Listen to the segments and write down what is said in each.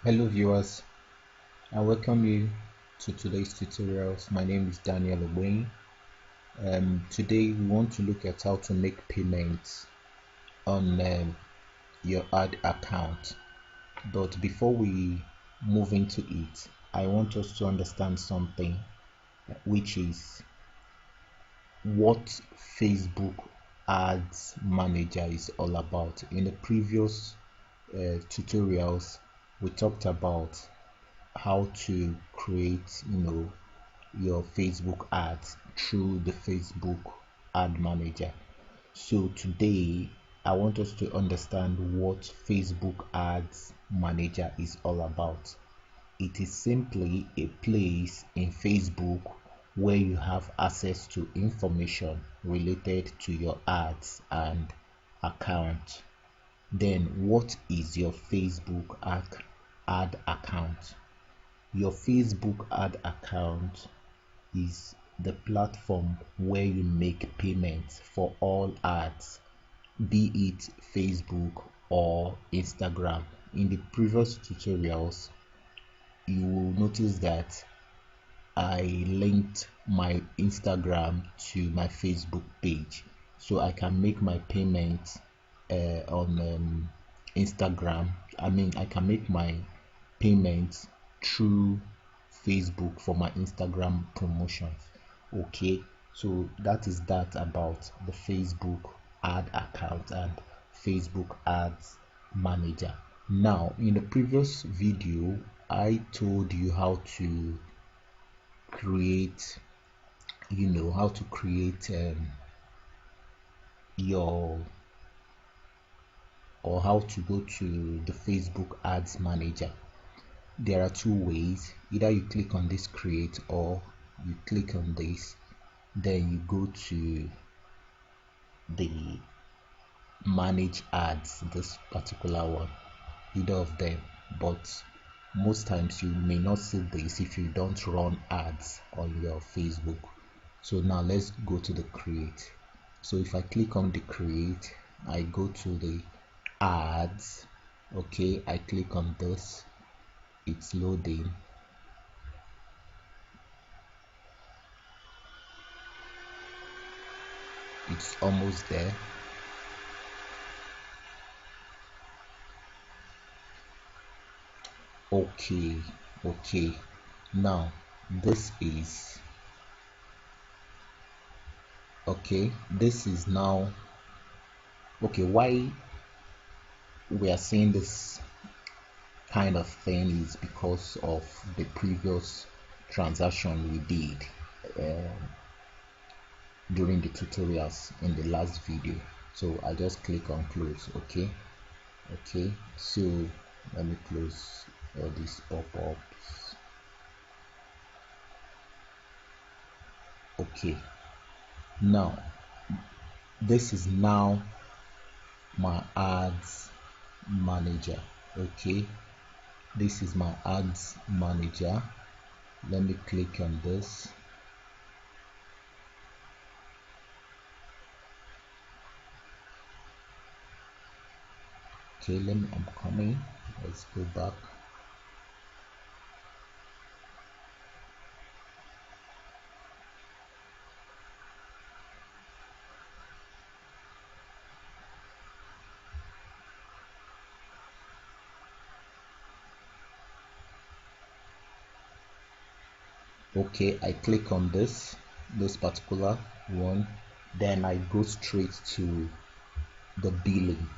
Hello viewers, I welcome you to today's tutorials. My name is Daniel Obeng. Today we want to look at how to make payments on your ad account. But before we move into it, I want us to understand something, which is what Facebook Ads Manager is all about. In the previous tutorials, we talked about how to create your Facebook ads through the Facebook ad manager. So today I want us to understand what Facebook ads manager is all about. It is simply a place in Facebook where you have access to information related to your ads and account. Then what is your Facebook ad account? Your Facebook ad account is the platform where you make payments for all ads, be it Facebook or Instagram. In the previous tutorials, you will notice that I linked my Instagram to my Facebook page, so I can make my payments on Instagram. I can make my payments through Facebook for my Instagram promotions. Okay, so that is that about the Facebook ad account and Facebook ads manager. Now, in the previous video, I told you how to create, how to create your or how to go to the Facebook ads manager. There are two ways: either you click on this create, or you click on this, then you go to the manage ads, this particular one, either of them. But most times you may not see this if you don't run ads on your Facebook. So now let's go to the create. So if I click on the create, I go to the ads. Okay, I click on this, it's loading. It's almost there. Okay, now this is this is now okay. Why we are seeing this kind of thing is because of the previous transaction we did uh, during the tutorials in the last video. So I just click on close. Okay, so let me close all these pop-ups. Okay, now this is now my ads manager. Okay, this is my ads manager. Let me click on this. Okay, I'm coming. Let's go back. Okay, I click on this particular one, then I go straight to the billing.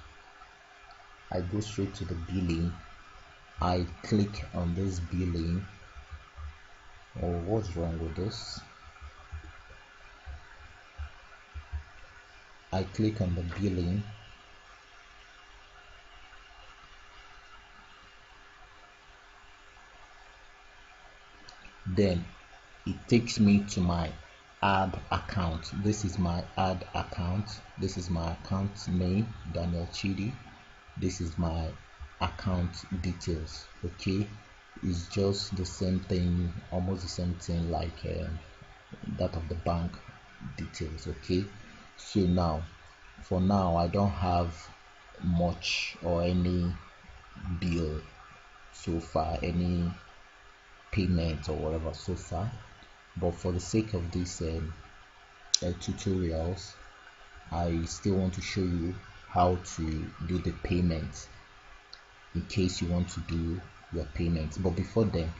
I go straight to the billing. I click on this billing. Oh, what's wrong with this? I click on the billing. Then it takes me to my ad account. This is my ad account. This is my account name, Daniel Chidi. This is my account details. Okay, it's just the same thing, almost the same thing like that of the bank details. Okay, so now for now I don't have much or any bill so far, any payment or whatever so far, but for the sake of this tutorials, I still want to show you how to do the payment in case you want to do your payments. But before then,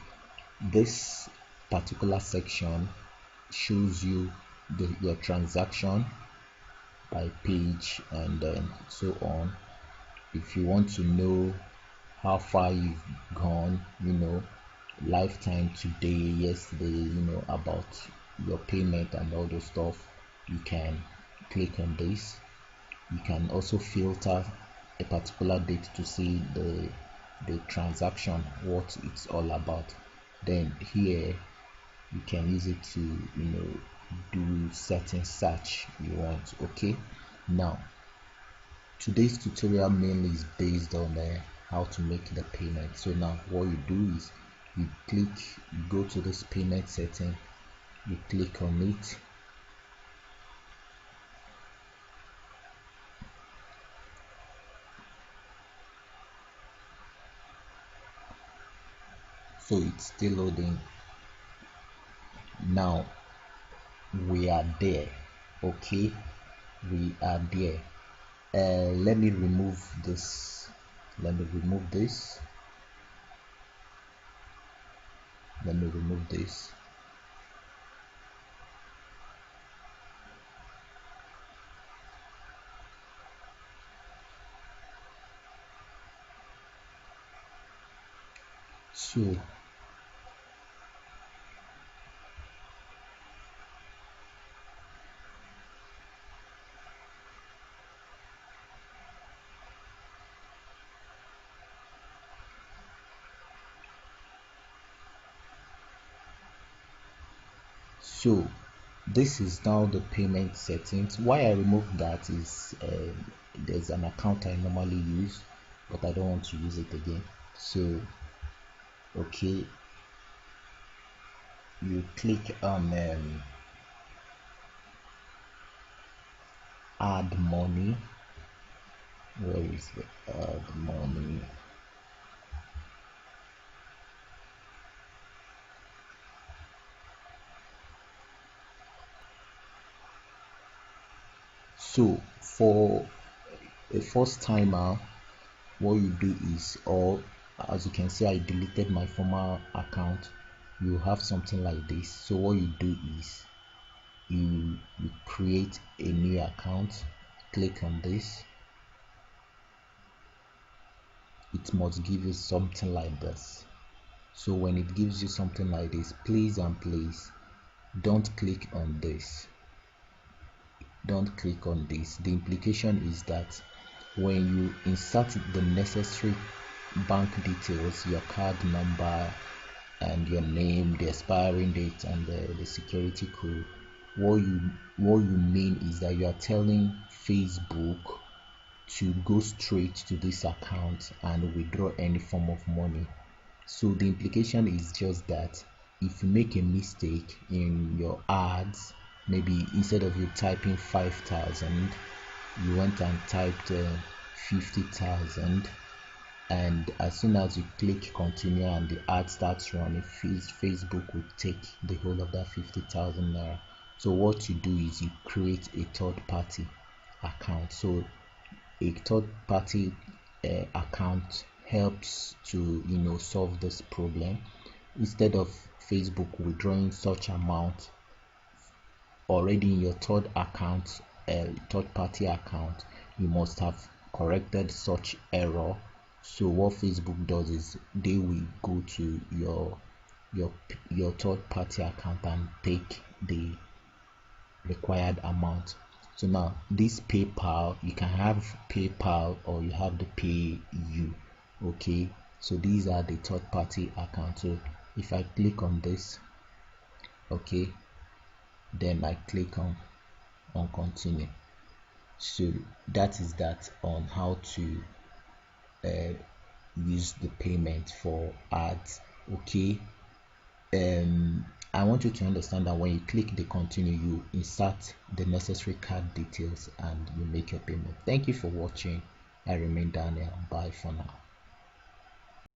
this particular section shows you your transaction by page and then so on. If you want to know how far you've gone, lifetime, today, yesterday, about your payment and all those stuff, you can click on this. You can also filter a particular date to see the transaction, what it's all about. Then here you can use it to do certain search you want. Okay, now today's tutorial mainly is based on how to make the payment. So now what you do is you go to this payment setting, you click on it, so it's still loading. Now we are there. Okay, we are there. Let me remove this. Let me remove this. So this is now the payment settings. Why I removed that is there's an account I normally use, but I don't want to use it again. So okay, you click on add money. Where is the add money? So for a first timer, what you do is, or as you can see, I deleted my former account. You have something like this. So what you do is you create a new account, click on this. It must give you something like this. So when it gives you something like this, please don't click on this. Don't click on this. The implication is that when you insert the necessary bank details, your card number and your name, the expiring date and the security code, what you mean is that you are telling Facebook to go straight to this account and withdraw any form of money. So the implication is just that if you make a mistake in your ads, maybe instead of you typing 5,000, you went and typed 50,000, and as soon as you click continue and the ad starts running, Facebook will take the whole of that 50,000 naira. So what you do is you create a third party account. So a third party account helps to solve this problem. Instead of Facebook withdrawing such amount already in your third party account, you must have corrected such error. So what Facebook does is they will go to your third party account and take the required amount. So now this PayPal, you can have PayPal or you have the PayU. Okay, so these are the third party accounts. So if I click on this, okay, then I click on continue. So that is that on how to use the payment for ads. Okay, I want you to understand that when you click the continue, you insert the necessary card details and you make your payment. Thank you for watching. I remain Daniel. Bye for now.